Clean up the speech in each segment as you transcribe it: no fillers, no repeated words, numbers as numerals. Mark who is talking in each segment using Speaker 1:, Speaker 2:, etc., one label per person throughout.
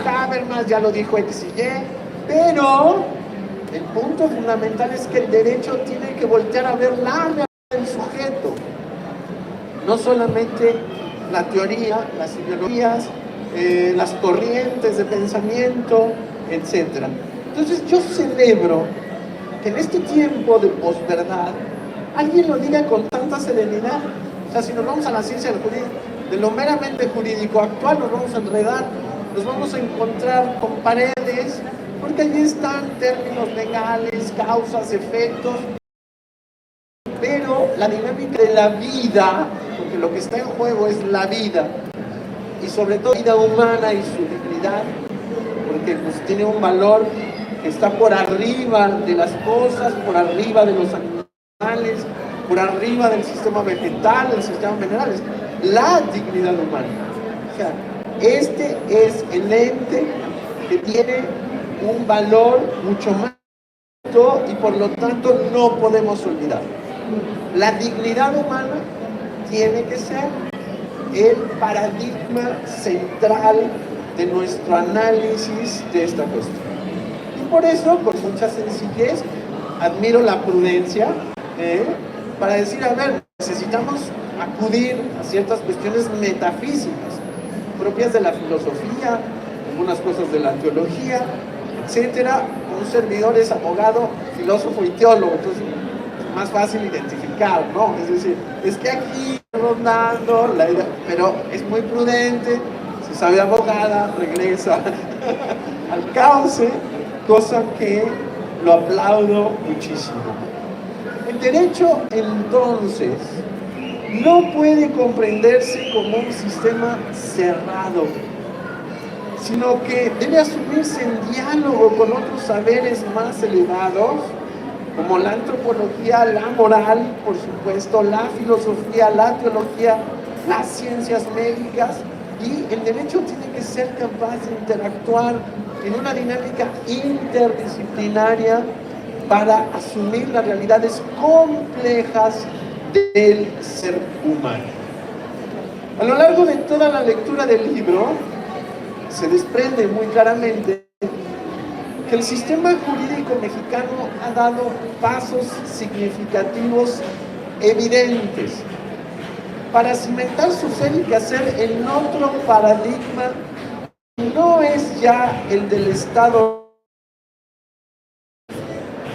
Speaker 1: Habermas, ya lo dijo X y Y, pero el punto fundamental es que el derecho tiene que voltear a ver la realidad del sujeto, no solamente la teoría, las ideologías, las corrientes de pensamiento, etc. Entonces yo celebro que en este tiempo de posverdad alguien lo diga con tanta serenidad. O sea, si nos vamos a la ciencia de lo meramente jurídico actual, nos vamos a enredar, nos vamos a encontrar con paredes, porque allí están términos legales, causas, efectos, pero la dinámica de la vida, porque lo que está en juego es la vida, y sobre todo la vida humana y su dignidad, porque pues tiene un valor que está por arriba de las cosas, por arriba de los animales, por arriba del sistema vegetal, del sistema mineral, la dignidad humana. O sea, este es el ente que tiene un valor mucho más alto y por lo tanto no podemos olvidar. La dignidad humana tiene que ser el paradigma central de nuestro análisis de esta cuestión. Y por eso, con mucha sencillez, admiro la prudencia para decir, a ver, necesitamos acudir a ciertas cuestiones metafísicas propias de la filosofía, algunas cosas de la teología, etcétera. Un servidor es abogado, filósofo y teólogo, entonces es más fácil identificar, ¿no? Es decir, es que aquí rondando la idea, pero es muy prudente, si sabe abogada, regresa al cauce, cosa que lo aplaudo muchísimo. El derecho, entonces, no puede comprenderse como un sistema cerrado, sino que debe asumirse en diálogo con otros saberes más elevados, como la antropología, la moral, por supuesto, la filosofía, la teología, las ciencias médicas, y el derecho tiene que ser capaz de interactuar en una dinámica interdisciplinaria para asumir las realidades complejas del ser humano. A lo largo de toda la lectura del libro, se desprende muy claramente que el sistema jurídico mexicano ha dado pasos significativos evidentes para cimentar su ser y quehacer en otro paradigma. No es ya el del Estado.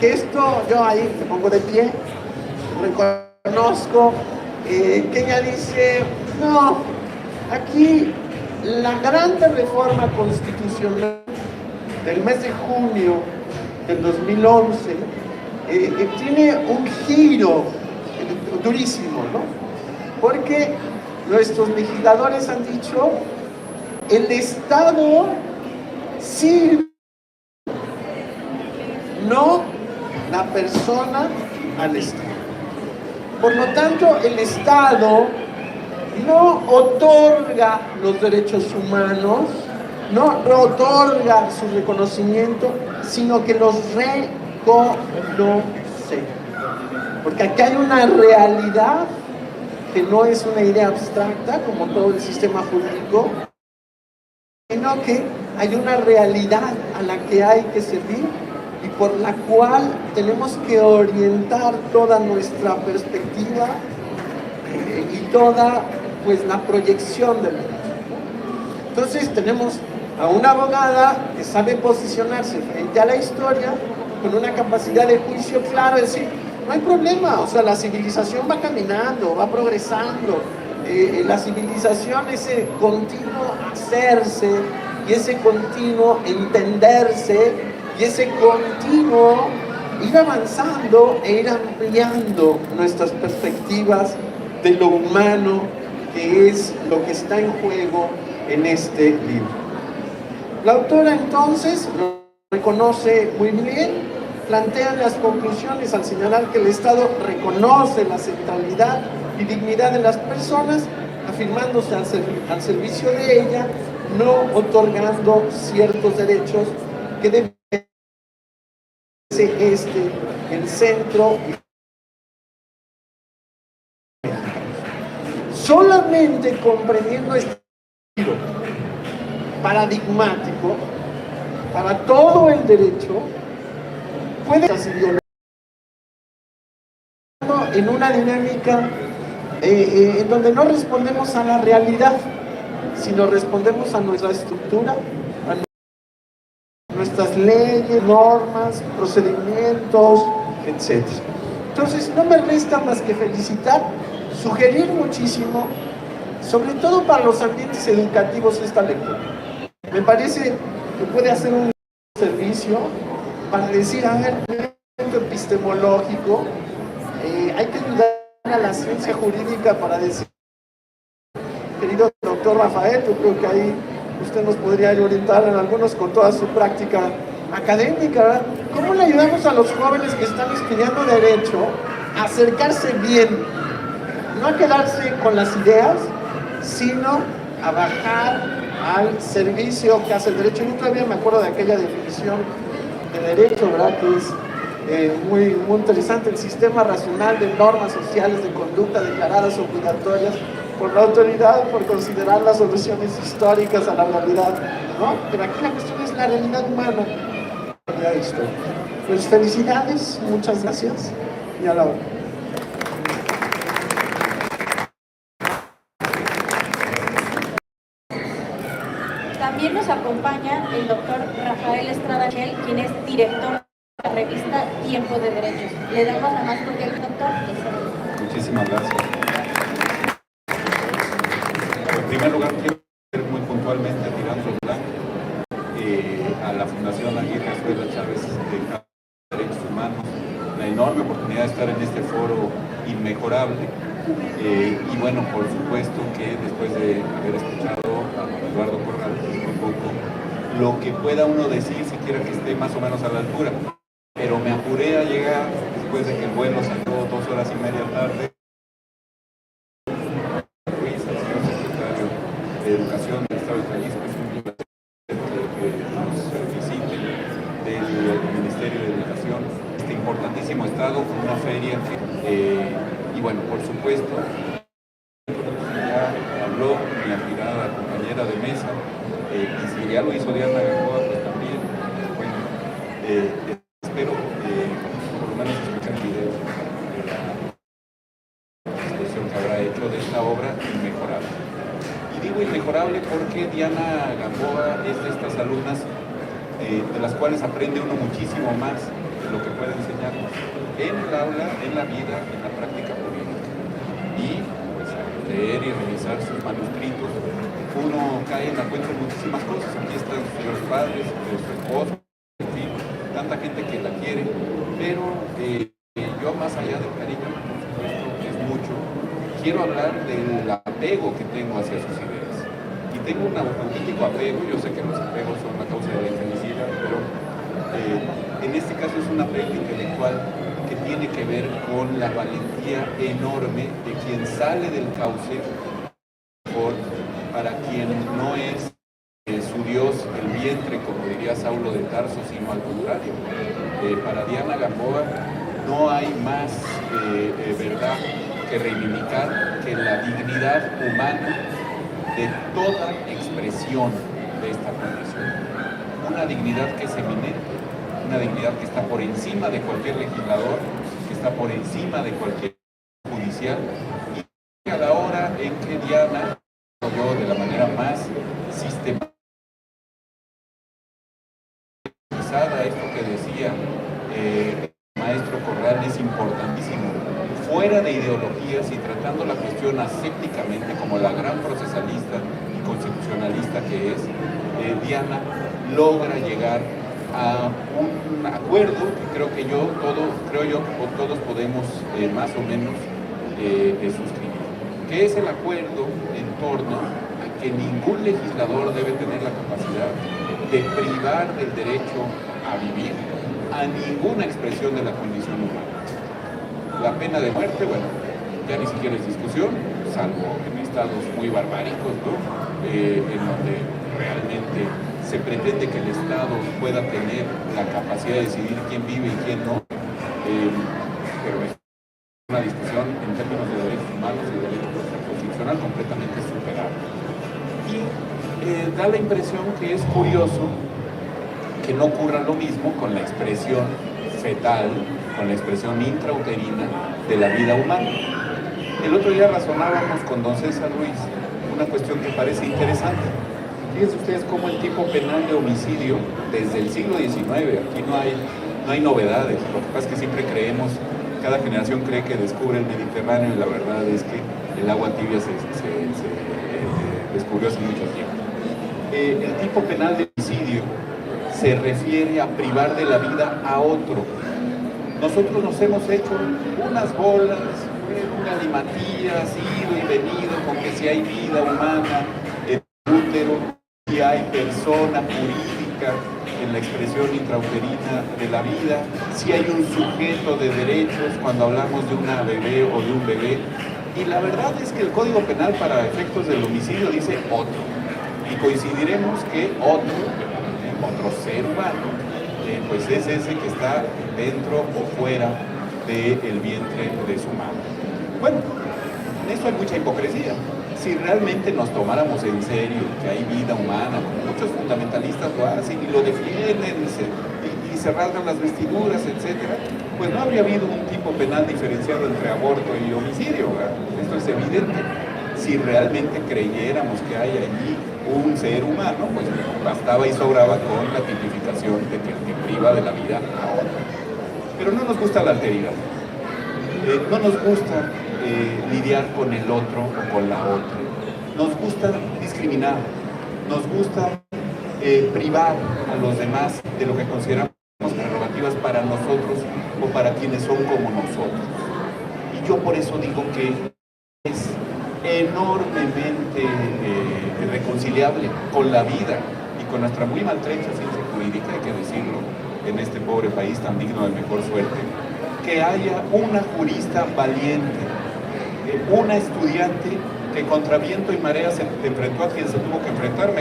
Speaker 1: Esto yo ahí me pongo de pie, reconozco que ella dice, no, aquí la gran reforma constitucional del mes de junio del 2011 tiene un giro durísimo, ¿no? Porque nuestros legisladores han dicho, el Estado sirve, no la persona al Estado. Por lo tanto, el Estado no otorga los derechos humanos, no otorga su reconocimiento, sino que los reconoce. Porque aquí hay una realidad que no es una idea abstracta, como todo el sistema jurídico, sino que hay una realidad a la que hay que servir y por la cual tenemos que orientar toda nuestra perspectiva y toda pues la proyección del derecho. Entonces tenemos a una abogada que sabe posicionarse frente a la historia con una capacidad de juicio claro, es decir, no hay problema, o sea, la civilización va caminando, va progresando, la civilización, ese continuo hacerse y ese continuo entenderse y ese continuo ir avanzando e ir ampliando nuestras perspectivas de lo humano, que es lo que está en juego en este libro. La autora entonces lo reconoce muy bien, plantea las conclusiones al señalar que el Estado reconoce la centralidad y dignidad de las personas, afirmándose al servicio de ella, no otorgando ciertos derechos que deben ser el centro. Solamente comprendiendo este libro paradigmático para todo el derecho, puede ser en una dinámica en donde no respondemos a la realidad, sino respondemos a nuestra estructura, a nuestras leyes, normas, procedimientos, etc. Entonces no me resta más que felicitar, sugerir muchísimo, sobre todo para los ambientes educativos, esta lectura. Me parece que puede hacer un servicio para decir, a ver, epistemológico, hay que ayudar a la ciencia jurídica para decir, querido doctor Rafael, yo creo que ahí usted nos podría orientar en algunos con toda su práctica académica, ¿verdad? ¿Cómo le ayudamos a los jóvenes que están estudiando Derecho a acercarse bien? No a quedarse con las ideas, sino a bajar al servicio que hace el derecho. Yo todavía me acuerdo de aquella definición de derecho, ¿verdad? Que es muy interesante: el sistema racional de normas sociales de conducta declaradas obligatorias por la autoridad por considerar las soluciones históricas a la realidad, ¿no? Pero aquí la cuestión es la realidad humana, la realidad histórica. Pues felicidades, muchas gracias y a la hora.
Speaker 2: También nos acompaña el doctor Rafael Estrada Chel, quien es director de la revista Tiempo de Derechos. Le damos la más cordial, doctor.
Speaker 3: Muchísimas gracias. En primer lugar, quiero ser muy puntualmente tirando el blanco a la Fundación Aguirre Escuela Chávez de Derechos Humanos, la enorme oportunidad de estar en este foro inmejorable. Y bueno, por supuesto que después de haber escuchado a Eduardo Corral un poco, lo que pueda uno decir siquiera que esté más o menos a la altura, pero me apuré a llegar después de que el vuelo salió 2 horas y media tarde. Ruiz, el señor secretario de Educación del Estado de Jalisco, es un placer que nos visite del Ministerio de Educación, este importantísimo estado, con una feria y bueno, por supuesto, ya habló mi admirada compañera de mesa, y si ya lo hizo Diana Gamboa, pues también, bueno, espero por lo menos escuchar el video de la exposición que habrá hecho de esta obra inmejorable. Y digo inmejorable porque Diana Gamboa es de estas alumnas de las cuales aprende uno muchísimo más de lo que puede enseñarnos en el aula, en la vida, en la práctica política. Y pues al leer y revisar sus manuscritos, uno cae en la cuenta de muchísimas cosas. Aquí están sus señores padres, su esposo, en fin, tanta gente que la quiere, pero yo más allá del cariño, por supuesto, que es mucho, quiero hablar del apego que tengo hacia sus ideas. Y tengo un auténtico apego. Yo sé que los apegos son la causa de la infelicidad, pero en este caso es un apego intelectual que tiene que ver con la valentía enorme de quien sale del cauce para quien no es su Dios el vientre, como diría Saulo de Tarso, sino al contrario. Para Diana Gamboa no hay más verdad que reivindicar que la dignidad humana de toda expresión de esta condición. Una dignidad que es eminente, una dignidad que está por encima de cualquier legislador, que está por encima de cualquier judicial, y a la hora en que Diana, yo de la manera más sistematizada, esto que decía el maestro Corral es importantísimo, fuera de ideologías y tratando la cuestión asépticamente como la gran procesalista y constitucionalista que es, Diana logra llegar a un acuerdo que creo yo que todos podemos más o menos suscribir, que es el acuerdo en torno a que ningún legislador debe tener la capacidad de privar del derecho a vivir a ninguna expresión de la condición humana. La pena de muerte, bueno, ya ni siquiera es discusión, salvo en estados muy barbáricos, ¿no? En donde realmente se pretende que el Estado pueda tener la capacidad de decidir quién vive y quién no, pero es una discusión en términos de derechos humanos y de derecho constitucional completamente superable. Y da la impresión que es curioso que no ocurra lo mismo con la expresión fetal, con la expresión intrauterina de la vida humana. El otro día razonábamos con don César Ruiz una cuestión que parece interesante. Fíjense ustedes cómo el tipo penal de homicidio, desde el siglo XIX, aquí no hay novedades. Lo que pasa es que siempre creemos, cada generación cree que descubre el Mediterráneo, y la verdad es que el agua tibia se descubrió hace mucho tiempo. El tipo penal de homicidio se refiere a privar de la vida a otro. Nosotros nos hemos hecho unas bolas, una galimatías, ido y venido, con que si hay vida humana en el útero, si hay persona jurídica en la expresión intrauterina de la vida, si hay un sujeto de derechos cuando hablamos de una bebé o de un bebé. Y la verdad es que el Código Penal para efectos del homicidio dice otro. Y coincidiremos que otro ser humano, pues es ese que está dentro o fuera del vientre de su madre. Bueno, en eso hay mucha hipocresía. Si realmente nos tomáramos en serio que hay vida humana, como muchos fundamentalistas lo hacen y lo defienden y se rasgan las vestiduras, etcétera, pues no habría habido un tipo penal diferenciado entre aborto y homicidio, ¿verdad? Esto es evidente. Si realmente creyéramos que hay allí un ser humano, pues bastaba y sobraba con la tipificación de que priva de la vida a otro. Pero no nos gusta la alteridad. No nos gusta lidiar con el otro o con la otra. Nos gusta discriminar, nos gusta privar a los demás de lo que consideramos prerrogativas para nosotros o para quienes son como nosotros. Y yo por eso digo que es enormemente reconciliable con la vida y con nuestra muy maltrecha ciencia jurídica, hay que decirlo, en este pobre país tan digno de mejor suerte, que haya una jurista valiente, una estudiante que contra viento y marea se enfrentó a quien se tuvo que enfrentar,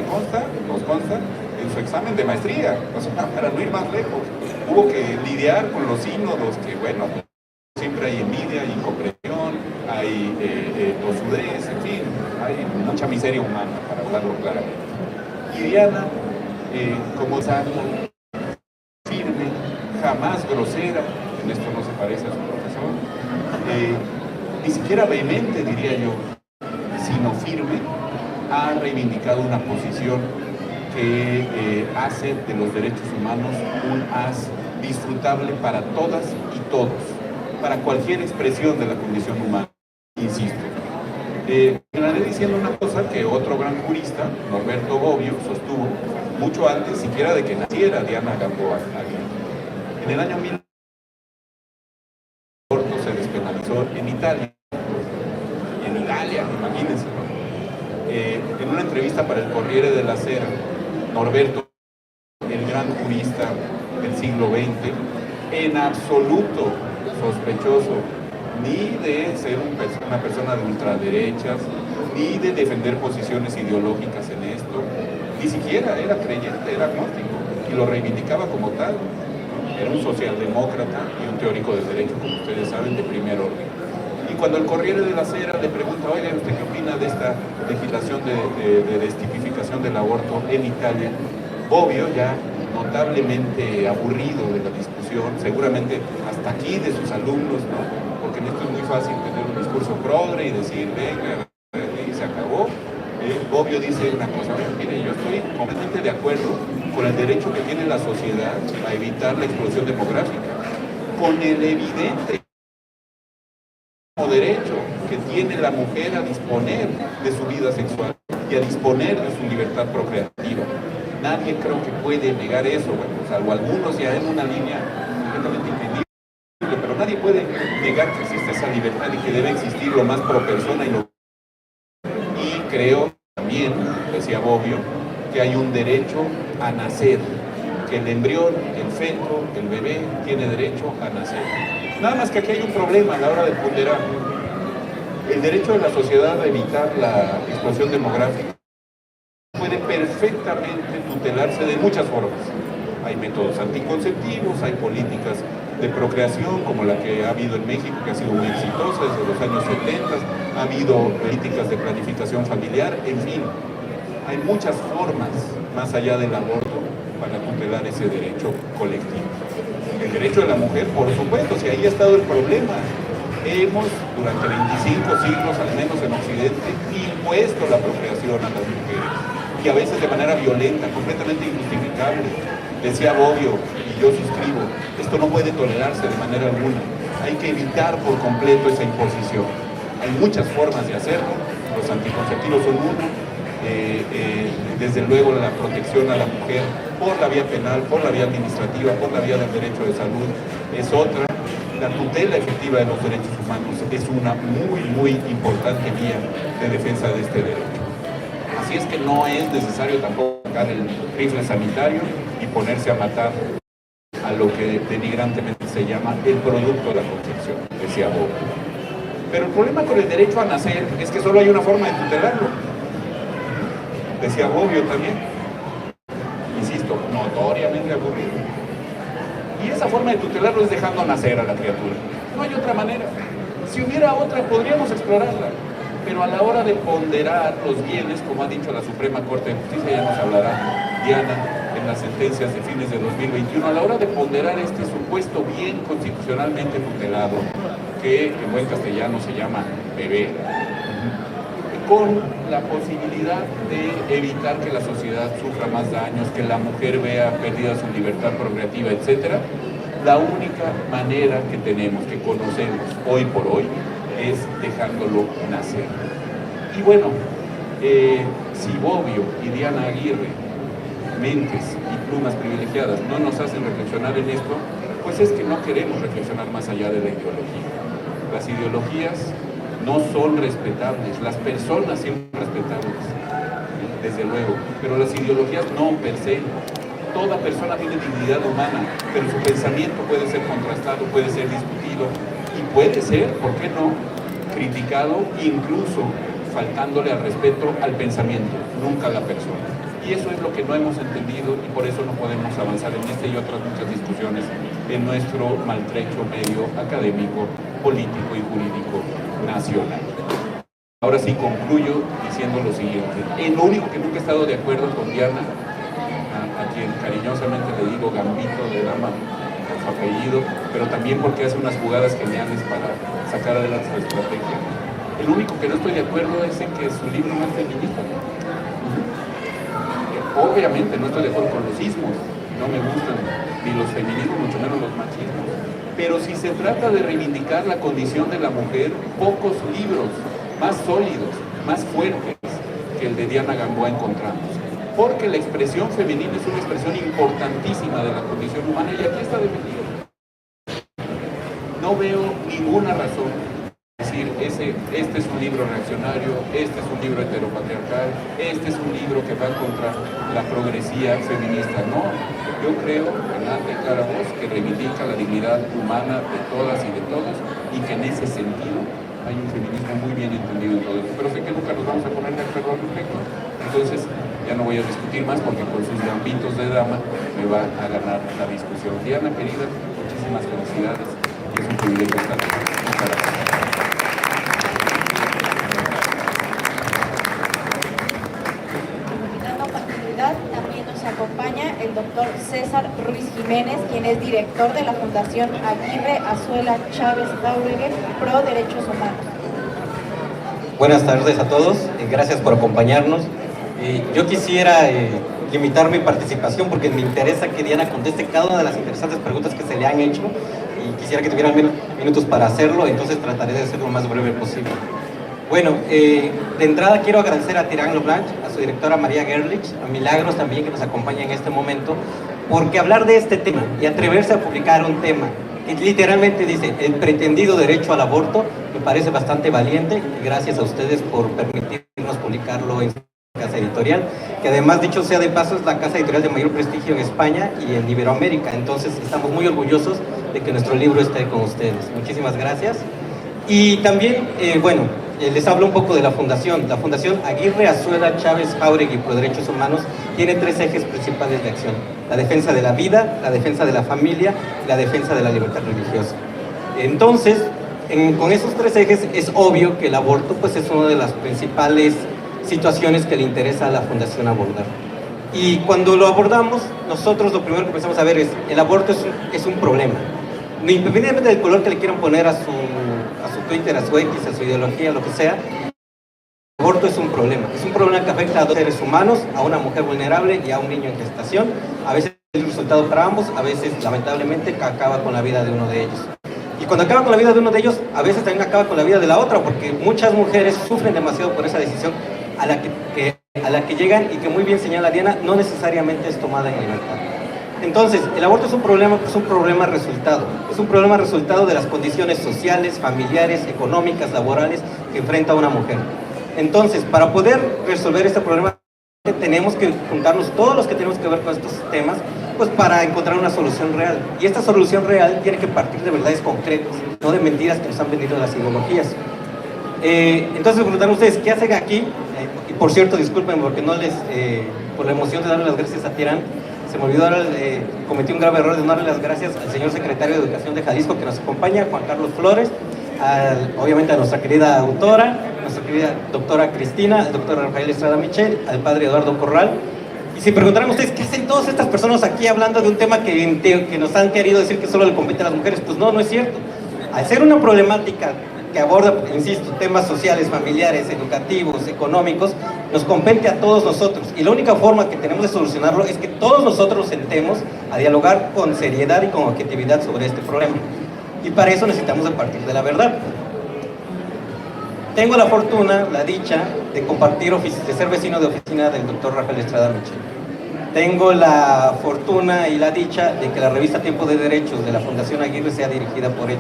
Speaker 3: nos consta, en su examen de maestría. O sea, para no ir más lejos, hubo que lidiar con los sínodos, que bueno, siempre hay envidia, hay incomprensión, hay tosudez, en fin, hay mucha miseria humana, para hablarlo claramente. Y Diana, como santa, firme, jamás grosera, en esto no se parece a su profesor, ni siquiera vehemente, diría yo, sino firme, ha reivindicado una posición que hace de los derechos humanos un haz disfrutable para todas y todos, para cualquier expresión de la condición humana, insisto. Terminaré diciendo una cosa que otro gran jurista, Norberto Bobbio, sostuvo mucho antes siquiera de que naciera Diana Gamboa Aguirre. En el año 1900 el aborto se despenalizó en Italia, imagínense, ¿no? En una entrevista para el Corriere della Sera, Norberto, el gran jurista del siglo XX, en absoluto sospechoso ni de ser una persona de ultraderechas, ni de defender posiciones ideológicas en esto, ni siquiera era creyente, era agnóstico, y lo reivindicaba como tal. Era un socialdemócrata y un teórico del derecho, como ustedes saben, de primer orden. Y cuando el Corriere della Sera le pregunta, oiga, ¿usted qué opina de esta legislación de destipificación del aborto en Italia? Bobbio, ya notablemente aburrido de la discusión, seguramente hasta aquí de sus alumnos, ¿no? Porque en esto es muy fácil tener un discurso progre y decir, venga, y se acabó. Bobbio dice una cosa, mire, yo estoy completamente de acuerdo con el derecho que tiene la sociedad a evitar la explosión demográfica, con el evidente derecho que tiene la mujer a disponer de su vida sexual y a disponer de su libertad procreativa. Nadie creo que puede negar eso, bueno, salvo algunos ya en una línea completamente entendible, pero nadie puede negar que existe esa libertad y que debe existir lo más pro persona y creo también, decía Bobbio, que hay un derecho a nacer, que el embrión, el feto, el bebé tiene derecho a nacer. Nada más que aquí hay un problema a la hora de ponderar. El derecho de la sociedad a evitar la explosión demográfica puede perfectamente tutelarse de muchas formas. Hay métodos anticonceptivos, hay políticas de procreación como la que ha habido en México, que ha sido muy exitosa desde los años 70, ha habido políticas de planificación familiar, en fin. Hay muchas formas, más allá del aborto, para tutelar ese derecho colectivo. El derecho de la mujer, por supuesto, si ahí ha estado el problema. Hemos, durante 25 siglos, al menos en Occidente, impuesto la procreación a las mujeres, y a veces de manera violenta, completamente injustificable. Decía Bobbio, y yo suscribo, esto no puede tolerarse de manera alguna. Hay que evitar por completo esa imposición. Hay muchas formas de hacerlo, los anticonceptivos son una, desde luego la protección a la mujer por la vía penal, por la vía administrativa, por la vía del derecho de salud es otra. La tutela efectiva de los derechos humanos es una muy importante vía de defensa de este derecho. Así es que no es necesario tampoco sacar el rifle sanitario y ponerse a matar a lo que denigrantemente se llama el producto de la concepción, decía Bobbio. Pero el problema con el derecho a nacer es que solo hay una forma de tutelarlo, decía Bobbio también, insisto, notoriamente aburrido. Y esa forma de tutelarlo es dejando nacer a la criatura. No hay otra manera. Si hubiera otra, podríamos explorarla. Pero a la hora de ponderar los bienes, como ha dicho la Suprema Corte de Justicia, ya nos hablará Diana en las sentencias de fines de 2021, a la hora de ponderar este supuesto bien constitucionalmente tutelado, que en buen castellano se llama bebé, con la posibilidad de evitar que la sociedad sufra más daños, que la mujer vea perdida su libertad procreativa, etc. La única manera que tenemos, que conocemos hoy por hoy, es dejándolo nacer. Y bueno, si Bobbio y Diana Aguirre, mentes y plumas privilegiadas, no nos hacen reflexionar en esto, pues es que no queremos reflexionar más allá de la ideología. Las ideologías no son respetables, las personas siempre respetables, desde luego, pero las ideologías no per se. Toda persona tiene dignidad humana, pero su pensamiento puede ser contrastado, puede ser discutido y puede ser, ¿por qué no?, criticado, incluso faltándole al respeto al pensamiento, nunca a la persona. Y eso es lo que no hemos entendido y por eso no podemos avanzar en esta y otras muchas discusiones en nuestro maltrecho medio académico, político y jurídico nacional. Ahora sí concluyo diciendo lo siguiente. En lo único que nunca he estado de acuerdo con Diana, a quien cariñosamente le digo Gambito de Dama, por su apellido, pero también porque hace unas jugadas geniales para sacar adelante su estrategia. El único que no estoy de acuerdo es en que su libro no es feminista. Obviamente no estoy de acuerdo con los ismos, no me gustan ni los feminismos, mucho menos los machismos. Pero si se trata de reivindicar la condición de la mujer, pocos libros más sólidos, más fuertes que el de Diana Gamboa encontramos. Porque la expresión femenina es una expresión importantísima de la condición humana y aquí está defendido. No veo ninguna razón de decir, este es un libro reaccionario, este es un libro heteropatriarcal, este es un libro que va contra la progresía feminista. No, yo creo en alta y clara voz que reivindica la dignidad humana de todas y de todos y que en ese sentido hay un feminismo muy bien entendido en todo esto. Pero sé que nunca nos vamos a poner de acuerdo al respecto. Entonces, ya no voy a discutir más porque con sus gambitos de dama me va a ganar la discusión. Diana, querida, muchísimas felicidades y es un privilegio estar aquí. Muchas gracias.
Speaker 2: Dando continuidad, también nos acompaña el doctor César Ruiz Jiménez, quien es director de la Fundación Aguirre Azuela Chávez Jauregui Pro Derechos Humanos.
Speaker 4: Buenas tardes a todos, gracias por acompañarnos. Yo quisiera limitar mi participación porque me interesa que Diana conteste cada una de las interesantes preguntas que se le han hecho y quisiera que tuvieran minutos para hacerlo, entonces trataré de ser lo más breve posible. Bueno, de entrada quiero agradecer a Tirán Leblanc, a su directora María Gerlich, a Milagros también que nos acompaña en este momento, porque hablar de este tema y atreverse a publicar un tema que literalmente dice el pretendido derecho al aborto, me parece bastante valiente y gracias a ustedes por permitirnos publicarlo en casa editorial, que además, dicho sea de paso, es la casa editorial de mayor prestigio en España y en Iberoamérica, entonces estamos muy orgullosos de que nuestro libro esté con ustedes. Muchísimas gracias. Y también, bueno, les hablo un poco de la Fundación. La Fundación Aguirre Azuela Chávez Jauregui Pro Derechos Humanos tiene tres ejes principales de acción: la defensa de la vida, la defensa de la familia y la defensa de la libertad religiosa. Entonces, con esos tres ejes es obvio que el aborto pues, es una de las principales situaciones que le interesa a la Fundación abordar. Y cuando lo abordamos, nosotros lo primero que empezamos a ver es, el aborto es un problema. Independientemente del color que le quieran poner a su Twitter, a su X, a su ideología, lo que sea, el aborto es un problema que afecta a dos seres humanos, a una mujer vulnerable y a un niño en gestación. A veces es el resultado para ambos, a veces lamentablemente acaba con la vida de uno de ellos. Y cuando acaba con la vida de uno de ellos, a veces también acaba con la vida de la otra, porque muchas mujeres sufren demasiado por esa decisión a la que llegan, y que muy bien señala Diana, no necesariamente es tomada en libertad. Entonces, el aborto es un problema resultado. Es un problema resultado de las condiciones sociales, familiares, económicas, laborales que enfrenta una mujer. Entonces, para poder resolver este problema, tenemos que juntarnos todos los que tenemos que ver con estos temas, pues para encontrar una solución real. Y esta solución real tiene que partir de verdades concretas, no de mentiras que nos han vendido las ideologías. Entonces, me preguntaron ustedes, ¿qué hacen aquí? Y por cierto, disculpen porque no les, por la emoción de darle las gracias a Tirán, se me olvidó, cometí un grave error de no darle las gracias al señor secretario de Educación de Jalisco que nos acompaña, Juan Carlos Flores, obviamente a nuestra querida autora, nuestra querida doctora Cristina, al doctor Rafael Estrada Michel, al padre Eduardo Corral. Y si preguntaran ustedes, ¿qué hacen todas estas personas aquí hablando de un tema que nos han querido decir que solo le compete a las mujeres? Pues no, no es cierto. Al ser una problemática que aborda, insisto, temas sociales, familiares, educativos, económicos, nos compete a todos nosotros. Y la única forma que tenemos de solucionarlo es que todos nosotros nos sentemos a dialogar con seriedad y con objetividad sobre este problema. Y para eso necesitamos de partir de la verdad. Tengo la fortuna, la dicha, de compartir, de ser vecino de oficina del doctor Rafael Estrada Michel. Tengo la fortuna y la dicha de que la revista Tiempo de Derechos de la Fundación Aguirre sea dirigida por él.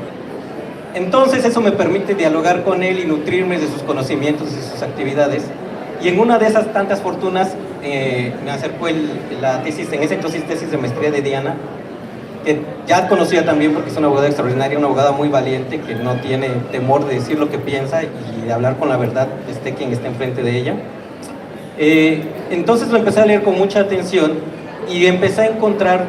Speaker 4: Entonces eso me permite dialogar con él y nutrirme de sus conocimientos y sus actividades. Y en una de esas tantas fortunas me acercó la tesis, en esa entonces tesis de maestría de Diana, que ya conocía también porque es una abogada extraordinaria, una abogada muy valiente, que no tiene temor de decir lo que piensa y de hablar con la verdad, esté quien esté enfrente de ella. Entonces lo empecé a leer con mucha atención y empecé a encontrar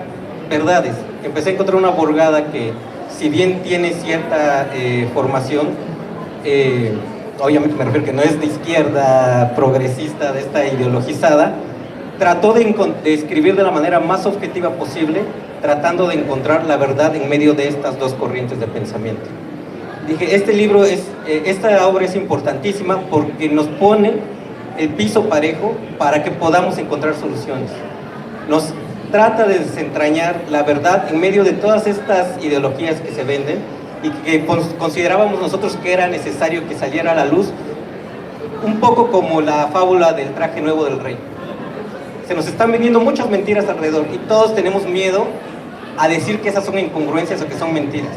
Speaker 4: verdades. Empecé a encontrar una abogada que, si bien tiene cierta formación, obviamente me refiero que no es de izquierda progresista, de esta ideologizada, trató de escribir de la manera más objetiva posible, tratando de encontrar la verdad en medio de estas dos corrientes de pensamiento. Dije, esta obra es importantísima porque nos pone el piso parejo para que podamos encontrar soluciones. Nos trata de desentrañar la verdad en medio de todas estas ideologías que se venden y que considerábamos nosotros que era necesario que saliera a la luz, un poco como la fábula del traje nuevo del rey. Se nos están vendiendo muchas mentiras alrededor y todos tenemos miedo a decir que esas son incongruencias o que son mentiras.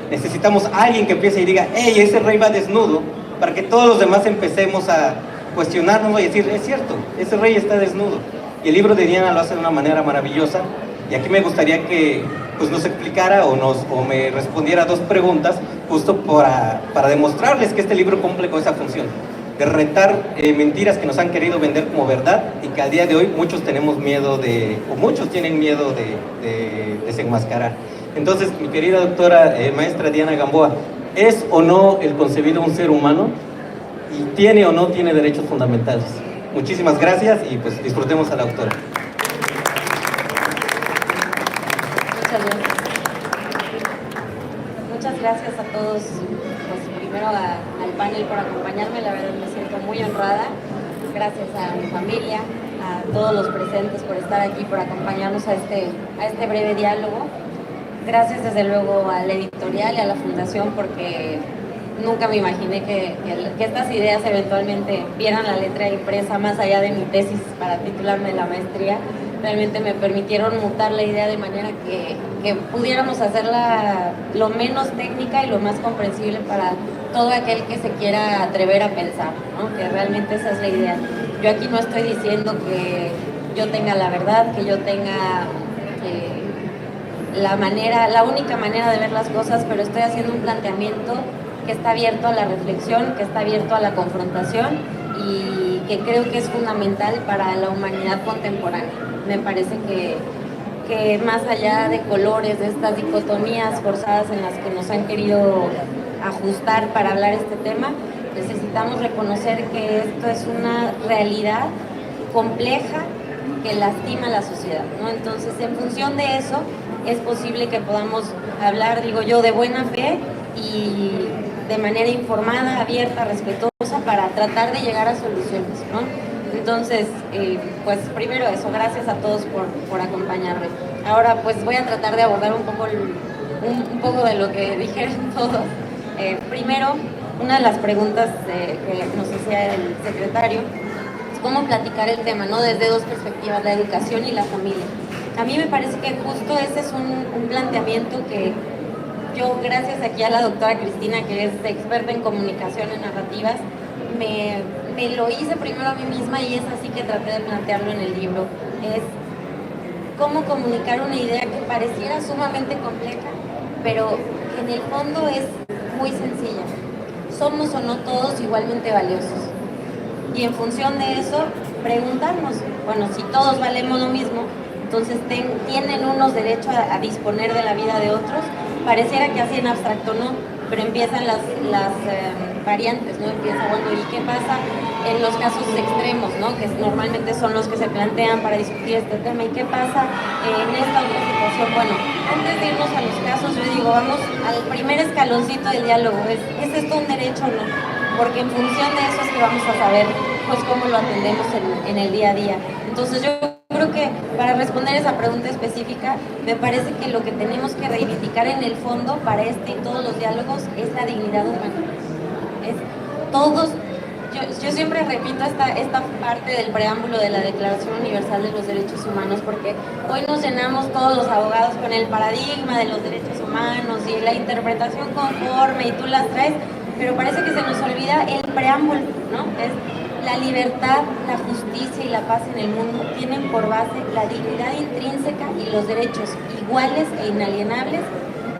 Speaker 4: Necesitamos a alguien que empiece y diga, hey, ese rey va desnudo, para que todos los demás empecemos a cuestionarnos y decir, es cierto, ese rey está desnudo. Y el libro de Diana lo hace de una manera maravillosa, y aquí me gustaría que pues, nos explicara o me respondiera dos preguntas, justo para demostrarles que este libro cumple con esa función, de retar mentiras que nos han querido vender como verdad y que al día de hoy muchos tenemos miedo o muchos tienen miedo de desenmascarar. Entonces, mi querida doctora, maestra Diana Gamboa, ¿es o no el concebido un ser humano? ¿Y tiene o no tiene derechos fundamentales? Muchísimas gracias y pues disfrutemos a la autora.
Speaker 2: Muchas gracias a todos, pues primero al panel por acompañarme, la verdad me siento muy honrada. Gracias a mi familia, a todos los presentes por estar aquí, por acompañarnos a este breve diálogo. Gracias desde luego al editorial y a la fundación porque nunca me imaginé que estas ideas eventualmente vieran la letra impresa más allá de mi tesis para titularme de la maestría. Realmente me permitieron mutar la idea de manera que pudiéramos hacerla lo menos técnica y lo más comprensible para todo aquel que se quiera atrever a pensar, ¿no? Que realmente esa es la idea. Yo aquí no estoy diciendo que yo tenga la verdad, que yo tenga la única manera de ver las cosas, pero estoy haciendo un planteamiento que está abierto a la reflexión, que está abierto a la confrontación y que creo que es fundamental para la humanidad contemporánea. Me parece que más allá de colores, de estas dicotomías forzadas en las que nos han querido ajustar para hablar este tema, necesitamos reconocer que esto es una realidad compleja que lastima a la sociedad, ¿no? Entonces, en función de eso, es posible que podamos hablar, digo yo, de buena fe y de manera informada, abierta, respetuosa, para tratar de llegar a soluciones, ¿no? Entonces, pues primero eso, gracias a todos por acompañarme. Ahora, pues voy a tratar de abordar un poco de lo que dijeron todos. Primero, una de las preguntas que nos hacía el secretario es cómo platicar el tema, ¿no? Desde dos perspectivas, la educación y la familia. A mí me parece que justo ese es un planteamiento que yo, gracias aquí a la doctora Cristina, que es experta en comunicación, en narrativas, me lo hice primero a mí misma, y es así que traté de plantearlo en el libro. Es cómo comunicar una idea que pareciera sumamente compleja, pero que en el fondo es muy sencilla. Somos o no todos igualmente valiosos. Y en función de eso, preguntarnos, bueno, si todos valemos lo mismo, entonces tienen unos derecho a disponer de la vida de otros. Pareciera que así en abstracto no, pero empiezan las variantes, ¿no? Empieza, bueno, ¿y qué pasa en los casos extremos, ¿no? Que normalmente son los que se plantean para discutir este tema? ¿Y qué pasa en esta otra situación? Bueno, antes de irnos a los casos, yo digo, vamos al primer escaloncito del diálogo. ¿Es esto un derecho o no? Porque en función de eso es que vamos a saber, pues, cómo lo atendemos en el día a día. Entonces, yo creo que para responder esa pregunta específica, me parece que lo que tenemos que reivindicar en el fondo para este y todos los diálogos es la dignidad humana. Es todos, yo siempre repito esta parte del preámbulo de la Declaración Universal de los Derechos Humanos, porque hoy nos llenamos todos los abogados con el paradigma de los derechos humanos y la interpretación conforme, y tú las traes, pero parece que se nos olvida el preámbulo, ¿no? Es la libertad, la justicia y la paz en el mundo tienen por base la dignidad intrínseca y los derechos iguales e inalienables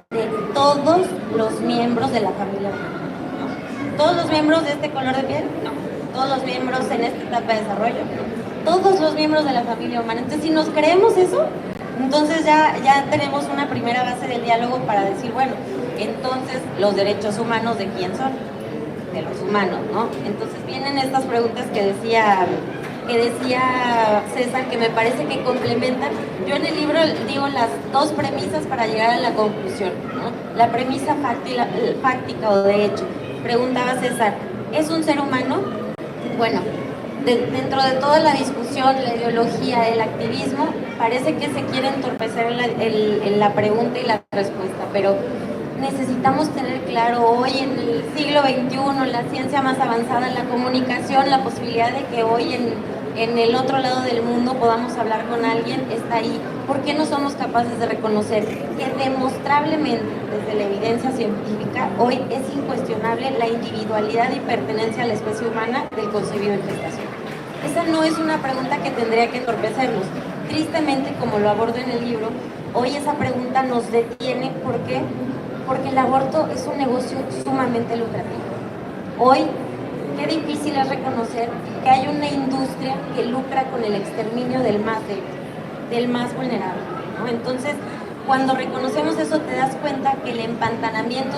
Speaker 2: de todos los miembros de la familia humana, ¿no? ¿Todos los miembros de este color de piel? No. ¿Todos los miembros en esta etapa de desarrollo? No. Todos los miembros de la familia humana. Entonces, si nos creemos eso, entonces ya tenemos una primera base del diálogo para decir, bueno, entonces, ¿los derechos humanos de quién son? De los humanos, ¿no? Entonces vienen estas preguntas que decía César, que me parece que complementan. Yo en el libro digo las dos premisas para llegar a la conclusión, ¿no? La premisa fáctica o de hecho. Preguntaba César, ¿es un ser humano? Bueno, dentro de toda la discusión, la ideología, el activismo, parece que se quiere entorpecer la pregunta y la respuesta, pero necesitamos tener claro hoy, en el siglo XXI, la ciencia más avanzada, la comunicación, la posibilidad de que hoy en el otro lado del mundo podamos hablar con alguien, está ahí. ¿Por qué no somos capaces de reconocer que demostrablemente, desde la evidencia científica, hoy es incuestionable la individualidad y pertenencia a la especie humana del concebido en gestación? Esa no es una pregunta que tendría que entorpecernos. Tristemente, como lo abordo en el libro, hoy esa pregunta nos detiene. ¿Por qué? Porque el aborto es un negocio sumamente lucrativo. Hoy, qué difícil es reconocer que hay una industria que lucra con el exterminio del más débil, del más vulnerable, ¿no? Entonces, cuando reconocemos eso, te das cuenta que el empantanamiento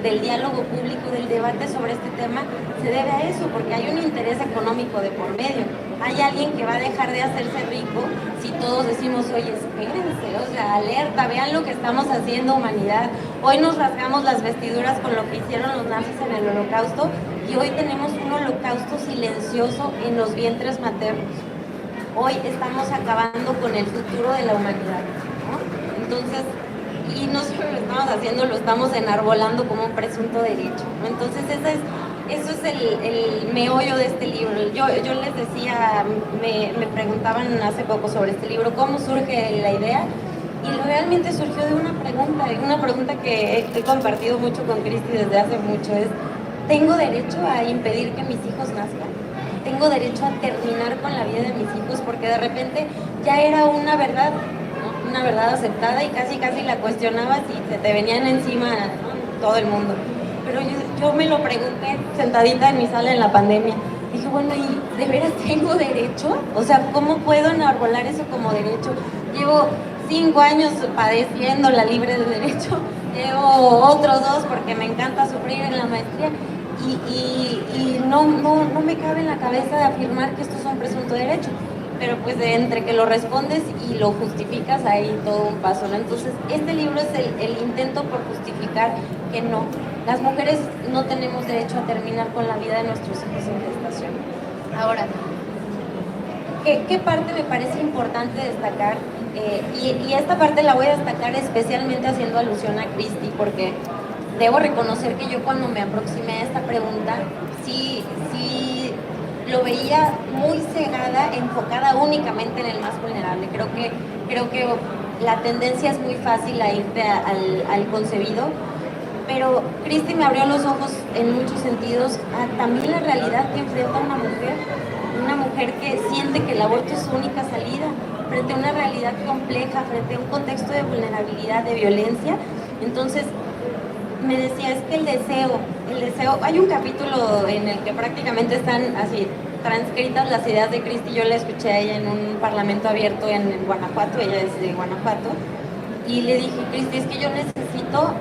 Speaker 2: del diálogo público, del debate sobre este tema, se debe a eso, porque hay un interés económico de por medio. Hay alguien que va a dejar de hacerse rico si todos decimos, oye, espérense, o sea, alerta, vean lo que estamos haciendo, humanidad. Hoy nos rasgamos las vestiduras con lo que hicieron los nazis en el Holocausto, y hoy tenemos un holocausto silencioso en los vientres maternos. Hoy estamos acabando con el futuro de la humanidad, ¿no? Entonces, y no solo lo estamos haciendo, lo estamos enarbolando como un presunto derecho, ¿no? Entonces, eso es el meollo de este libro. Yo les decía, me preguntaban hace poco sobre este libro, ¿cómo surge la idea? Y realmente surgió de una pregunta que he compartido mucho con Cristi desde hace mucho, es, ¿tengo derecho a impedir que mis hijos nazcan? ¿Tengo derecho a terminar con la vida de mis hijos? Porque de repente ya era una verdad, ¿no? Una verdad aceptada, y casi la cuestionabas y te venían encima, ¿no? Todo el mundo. Pero yo me lo pregunté sentadita en mi sala en la pandemia. Dije, bueno, ¿y de veras tengo derecho? O sea, ¿cómo puedo enarbolar eso como derecho? Llevo 5 años padeciendo la libre de derecho, llevo otros 2 porque me encanta sufrir en la maestría, y no me cabe en la cabeza de afirmar que esto es un presunto derecho, pero pues entre que lo respondes y lo justificas hay todo un paso, ¿no? Entonces este libro es el intento por justificar que no, las mujeres no tenemos derecho a terminar con la vida de nuestros hijos en gestación. Ahora, ¿qué parte me parece importante destacar? Y esta parte la voy a destacar especialmente haciendo alusión a Cristi, porque debo reconocer que yo cuando me aproximé a esta pregunta, sí lo veía muy cegada, enfocada únicamente en el más vulnerable. Creo que la tendencia es muy fácil a irte al concebido, pero Cristi me abrió los ojos en muchos sentidos a también la realidad que enfrenta una mujer que siente que el aborto es su única salida, frente a una realidad compleja, frente a un contexto de vulnerabilidad, de violencia. Entonces, me decía, es que el deseo, hay un capítulo en el que prácticamente están así transcritas las ideas de Cristi. Yo la escuché a ella en un parlamento abierto en Guanajuato, ella es de Guanajuato, y le dije, Cristi, es que yo necesito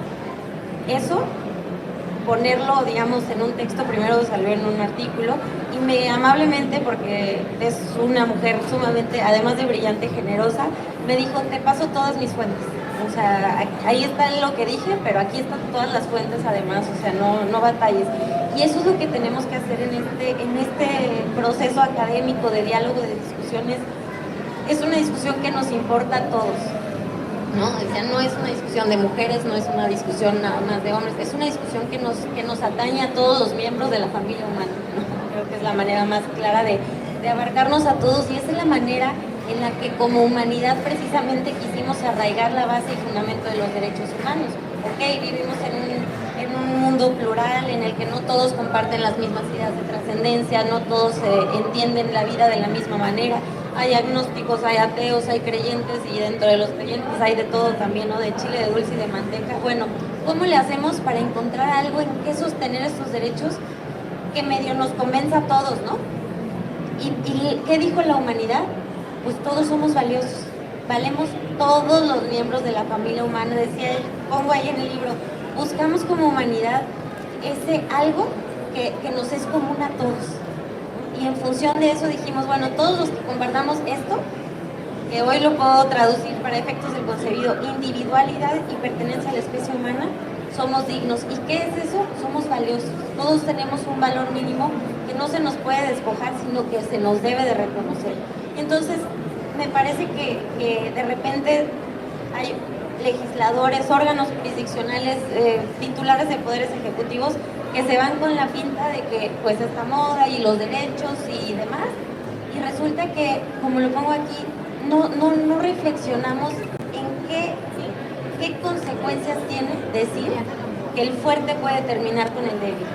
Speaker 2: eso, ponerlo, digamos, en un texto, primero salió en un artículo, y me amablemente, porque es una mujer sumamente, además de brillante, generosa, me dijo, te paso todas mis fuentes. O sea, ahí está lo que dije, pero aquí están todas las fuentes además, o sea, no batalles. Y eso es lo que tenemos que hacer en este proceso académico de diálogo, de discusiones. Es una discusión que nos importa a todos, ¿no? O sea, no es una discusión de mujeres, no es una discusión nada más de hombres, es una discusión que nos atañe a todos los miembros de la familia humana, ¿no? Creo que es la manera más clara de abarcarnos a todos, y esa es la manera en la que como humanidad precisamente quisimos arraigar la base y fundamento de los derechos humanos. Ok, vivimos en un mundo plural en el que no todos comparten las mismas ideas de trascendencia, no todos entienden la vida de la misma manera. Hay agnósticos, hay ateos, hay creyentes, y dentro de los creyentes hay de todo también, ¿no? De chile, de dulce y de manteca. Bueno, ¿cómo le hacemos para encontrar algo en que sostener estos derechos que medio nos convenza a todos, ¿no? ¿Y qué dijo la humanidad? Pues todos somos valiosos, valemos todos los miembros de la familia humana. Decía él, pongo ahí en el libro, buscamos como humanidad ese algo que nos es común a todos. Y en función de eso dijimos, bueno, todos los que compartamos esto, que hoy lo puedo traducir para efectos del concebido, individualidad y pertenencia a la especie humana, somos dignos. ¿Y qué es eso? Somos valiosos. Todos tenemos un valor mínimo que no se nos puede despojar, sino que se nos debe de reconocer. Entonces, me parece que de repente hay legisladores, órganos jurisdiccionales, titulares de poderes ejecutivos que se van con la pinta de que pues esta moda y los derechos y demás, y resulta que, como lo pongo aquí, no reflexionamos en qué consecuencias tiene decir que el fuerte puede terminar con el débil,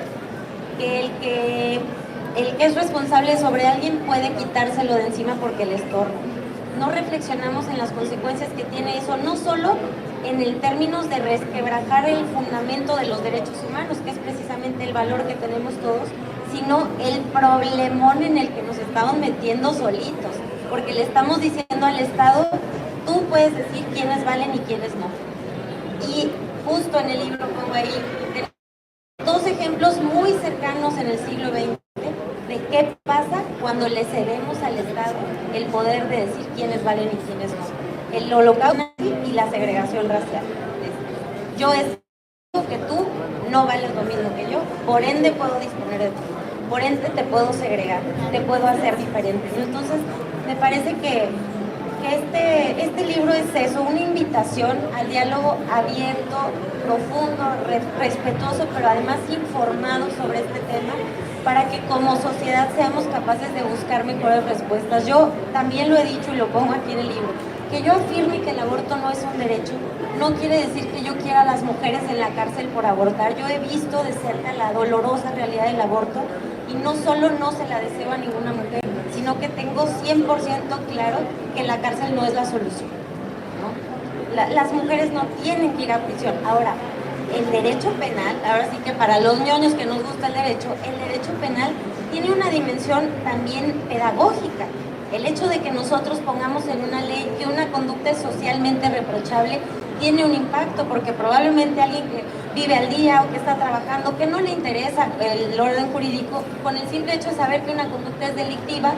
Speaker 2: que el que es responsable sobre alguien puede quitárselo de encima porque le estorba. No reflexionamos en las consecuencias que tiene eso, no solo en el términos de resquebrajar el fundamento de los derechos humanos, que es precisamente el valor que tenemos todos, sino el problemón en el que nos estamos metiendo solitos, porque le estamos diciendo al Estado, tú puedes decir quiénes valen y quiénes no. Y justo en el libro pongo ahí dos ejemplos muy cercanos en el siglo XX de qué pasa cuando le cedemos al Estado el poder de decir quiénes valen y quiénes no. El holocausto y la segregación racial. Yo digo que tú no vales lo mismo que yo, por ende puedo disponer de ti, por ende te puedo segregar, te puedo hacer diferente. Entonces, me parece que este libro es eso, una invitación al diálogo abierto, profundo, respetuoso, pero además informado sobre este tema, para que como sociedad seamos capaces de buscar mejores respuestas. Yo también lo he dicho y lo pongo aquí en el libro, que yo afirme que el aborto no es un derecho, no quiere decir que yo quiera a las mujeres en la cárcel por abortar. Yo he visto de cerca la dolorosa realidad del aborto y no solo no se la deseo a ninguna mujer, sino que tengo 100% claro que la cárcel no es la solución, ¿no? Las mujeres no tienen que ir a prisión. Ahora, el derecho penal, ahora sí que para los ñoños que nos gusta el derecho penal tiene una dimensión también pedagógica. El hecho de que nosotros pongamos en una ley que una conducta es socialmente reprochable tiene un impacto, porque probablemente alguien que vive al día o que está trabajando, que no le interesa el orden jurídico, con el simple hecho de saber que una conducta es delictiva,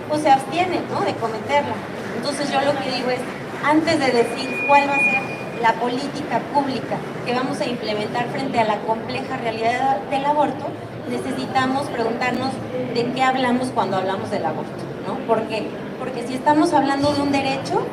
Speaker 2: pues se abstiene, ¿no?, de cometerla. Entonces yo lo que digo es, antes de decir cuál va a ser la política pública que vamos a implementar frente a la compleja realidad del aborto, necesitamos preguntarnos de qué hablamos cuando hablamos del aborto, ¿no? Porque si estamos hablando de un derecho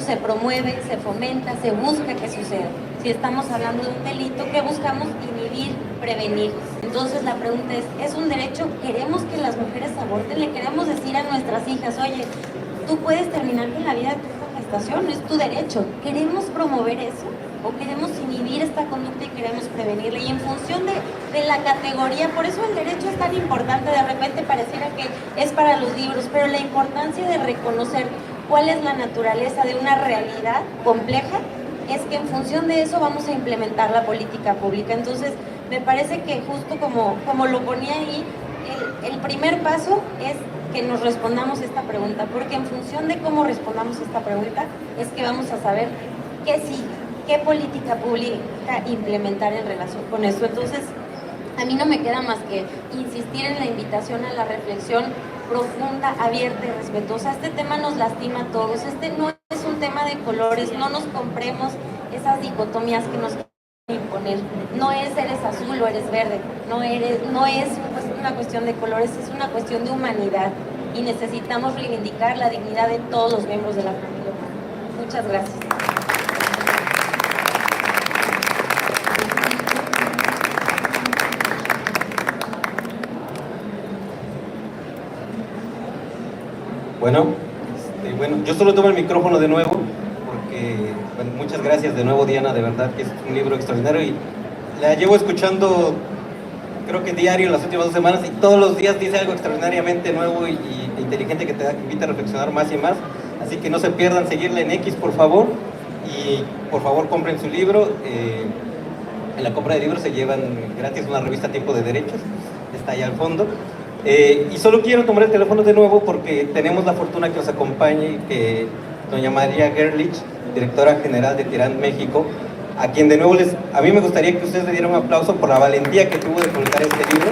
Speaker 2: se promueve, se fomenta, se busca que suceda. Si estamos hablando de un delito, ¿qué buscamos? Inhibir, prevenir. Entonces la pregunta es un derecho? ¿Queremos que las mujeres aborten? ¿Le queremos decir a nuestras hijas, oye, tú puedes terminar con la vida de tu gestación, es tu derecho? ¿Queremos promover eso? ¿O queremos inhibir esta conducta y queremos prevenirla? Y en función de la categoría, por eso el derecho es tan importante. De repente pareciera que es para los libros, pero la importancia de reconocer cuál es la naturaleza de una realidad compleja es que en función de eso vamos a implementar la política pública. Entonces, me parece que justo como lo ponía ahí, el primer paso es que nos respondamos esta pregunta, porque en función de cómo respondamos esta pregunta es que vamos a saber qué sigue, qué política pública implementar en relación con esto. Entonces, a mí no me queda más que insistir en la invitación a la reflexión profunda, abierta y respetuosa. Este tema nos lastima a todos, este no es un tema de colores, no nos compremos esas dicotomías que nos quieren imponer. No es eres azul o eres verde, no es una cuestión de colores, es una cuestión de humanidad y necesitamos reivindicar la dignidad de todos los miembros de la familia humana. Muchas gracias.
Speaker 4: Bueno, yo solo tomo el micrófono de nuevo porque, bueno, muchas gracias de nuevo, Diana, de verdad que es un libro extraordinario y la llevo escuchando creo que diario las últimas 2 semanas y todos los días dice algo extraordinariamente nuevo y inteligente que te invita a reflexionar más y más, así que no se pierdan seguirla en X, por favor, y por favor compren su libro. En la compra de libros se llevan gratis una revista Tiempo de Derechos, está ahí al fondo. Y solo quiero tomar el teléfono de nuevo porque tenemos la fortuna que nos acompañe que doña María Gerlich, directora general de Tirán México, a quien de nuevo a mí me gustaría que ustedes le dieran un aplauso por la valentía que tuvo de publicar este libro,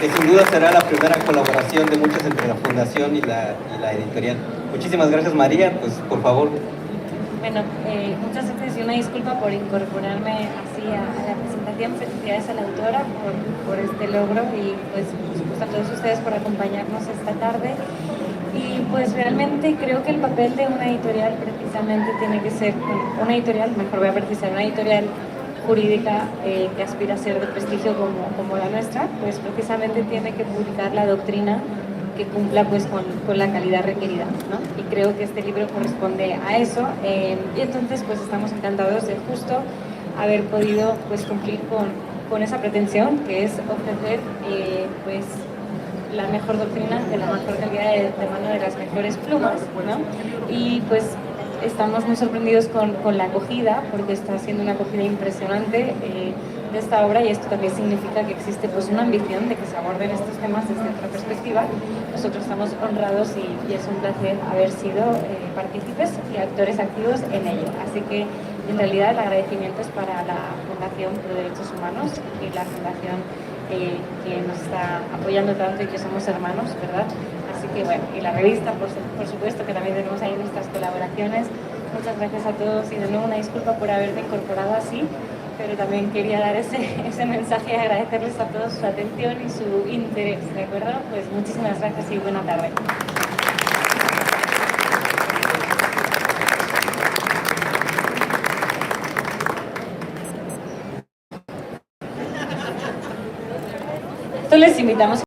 Speaker 4: que sin duda será la primera colaboración de muchas entre la fundación y la editorial. Muchísimas gracias, María, pues por favor.
Speaker 5: Bueno, muchas gracias y una disculpa por incorporarme así a la presentación. Felicidades a la autora por este logro y pues por supuesto a todos ustedes por acompañarnos esta tarde. Y pues realmente creo que el papel de una editorial precisamente tiene que ser una editorial, mejor voy a precisar, una editorial jurídica que aspira a ser de prestigio como la nuestra, pues precisamente tiene que publicar la doctrina que cumpla pues con la calidad requerida, ¿no? Y creo que este libro corresponde a eso, y entonces pues estamos encantados de justo haber podido pues cumplir con esa pretensión, que es ofrecer pues la mejor doctrina de la mejor calidad de mano de las mejores plumas, ¿no? Y pues estamos muy sorprendidos con la acogida, porque está siendo una acogida impresionante de esta obra, y esto también significa que existe pues una ambición de que se aborden estos temas desde otra perspectiva. Nosotros estamos honrados y es un placer haber sido partícipes y actores activos en ello. Así que en realidad el agradecimiento es para la Fundación Pro Derechos Humanos y la Fundación que nos está apoyando tanto y que somos hermanos, ¿verdad? Así que bueno, y la revista, por supuesto, que también tenemos ahí nuestras colaboraciones. Muchas gracias a todos y de nuevo una disculpa por haberme incorporado así, pero también quería dar ese mensaje y agradecerles a todos su atención y su interés, ¿de acuerdo? Pues muchísimas gracias y buena tarde. Entonces les invitamos